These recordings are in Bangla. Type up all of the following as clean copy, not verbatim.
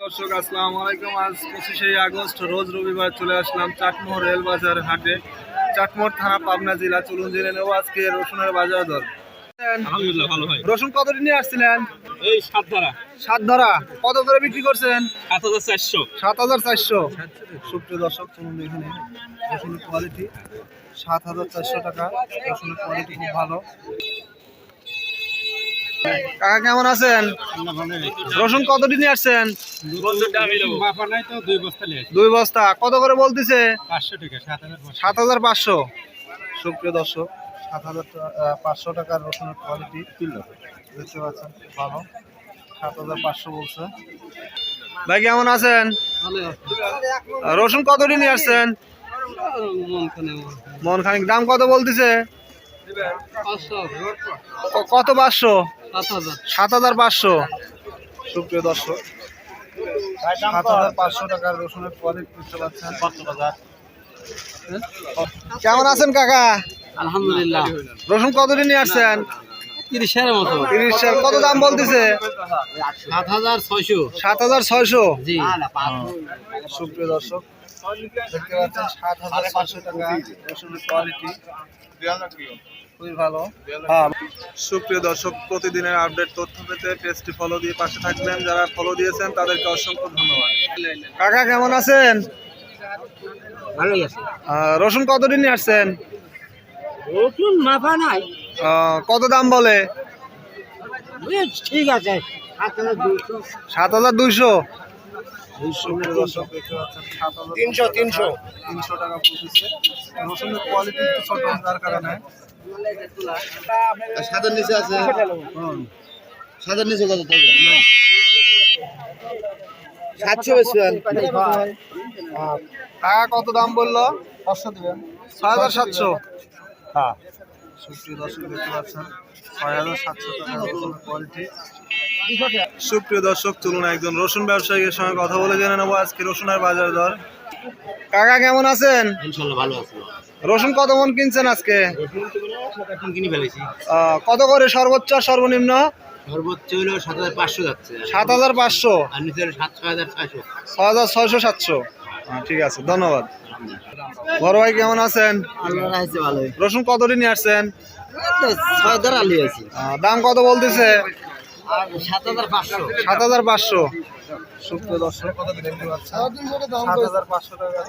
দর্শক আসসালামু আলাইকুম। আজ 25শে আগস্ট রোজ রবিবার চলে আসলাম চাটমোহর রেল বাজার হাটে, চাটমোহর থানা, পাবনা জেলা। চলুন জেনে নেব আজকে রসুনের বাজার দর। আলহামদুলিল্লাহ ভালো হয়। রসুন কত নিয়ে আসছিলেন? এই সাতধারা সাত ধরা। কত করে বিক্রি করছেন? ৭,৪০০। ৭,৪০০। সুপ্রিয় দর্শক, চলুন দেখে নিন রসুনের কোয়ালিটি। ৭,৪০০ টাকা। রসুনের কোয়ালিটি খুব ভালো। কাকা কেমন আছেন? রসুন কতটি নিয়ে আসছেন? 2 বস্তা। কত করে বলতেছে? 7,500। সুপ্রিয় দর্শক, 7,500 টাকার রসুনের কোয়ালিটি দেখতে পাচ্ছেন, ভালো। 7,500 বলছে। ভাই কেমন আছেন? রসুন কতটি নিয়ে আসছেন? মন খানিক। দাম কত বলতেছে? কত? 500? 7,500। সুপ্রিয় দর্শক, 7,500 টাকার রসুনের কোয়ালিটি দেখতে পাচ্ছেন। কেমন আছেন কাকা? আলহামদুলিল্লাহ। রসুন কতটি নিয়ে আসছেন? 30-এর মতো। 30। কত দাম বলতেছে? ৭,৬০০। 7,600। জি। সুপ্রিয় দর্শক, দেখতে পাচ্ছেন 7,500 টাকা রসুনের কোয়ালিটি খুবই ভালো। সুপ্রিয় দর্শক, প্রতিদিনের আপডেট তথ্য পেতে পেজটি ফলো দিয়ে পাশে থাকবেন। যারা ফলো দিয়েছেন তাদেরকে অসংখ্য ধন্যবাদ। কাকা কেমন আছেন? ভালোই আছে। রসুন কতটি নিয়ে আসছেন? রসুন মাথা নাই। কত দাম বলে? ঠিক আছে। 7,200। 300 টাকা বলতেছে। রসুনের কোয়ালিটি একটু ছোট, যার কারণে। সাদার নিচে আছে। সাদার নিচে কত থাকে? 700 বেশি। টাকা কত দাম বললো? 6,700। হ্যাঁ, সুপ্রিয় দর্শক দেখতে পাচ্ছেন 6,700 টাকা রসুনের কোয়ালিটি। সুপ্রিয় দর্শক, চলুন একজন রসুন ব্যবসায়ীর সঙ্গে কথা বলে জেনে নেবো আজকে রসুনের বাজার দর। কাকা কেমন আছেন? ইনশাআল্লাহ ভালো আছি। রসুন কত মন কিনছেন আজকে? এখন কিনে ফেলেছি। কত করে সর্বোচ্চ আর সর্বনিম্ন? সর্বোচ্চ হলো 7,500 যাচ্ছে। 7,500। আর নিচে হলো 6,600। 6,600, 700। ঠিক আছে, ধন্যবাদ। বড় ভাই কেমন আছেন? আল্লাহ রাখছে ভালোই। রসুন কতটি নিয়ে আসছেন? 6 ধরা লিয়েছি। দাম কত বলতেছে? আর 7,500। 7,500। সুপ্রিয় দর্শক, দেখতে পাচ্ছেন 7,500 টাকা।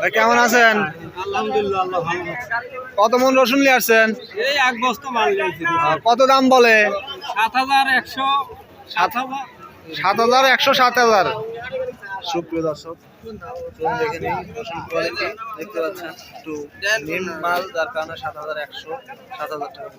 ভাই কেমন আছেন? আলহামদুলিল্লাহ, আল্লাহ ভালো আছে। কত মন রসুন নিয়ে আসছেন? এই এক বস্তা মাল লিয়েছি। কত দাম বলে? 7,100। 7,100, 7,000। সুপ্রিয় দর্শক, চলুন দেখে নিই রসুন কোয়ালিটি। দেখতে পাচ্ছেন একটু নিম মাল, যার কারণে 7,100, 7,000 টাকা।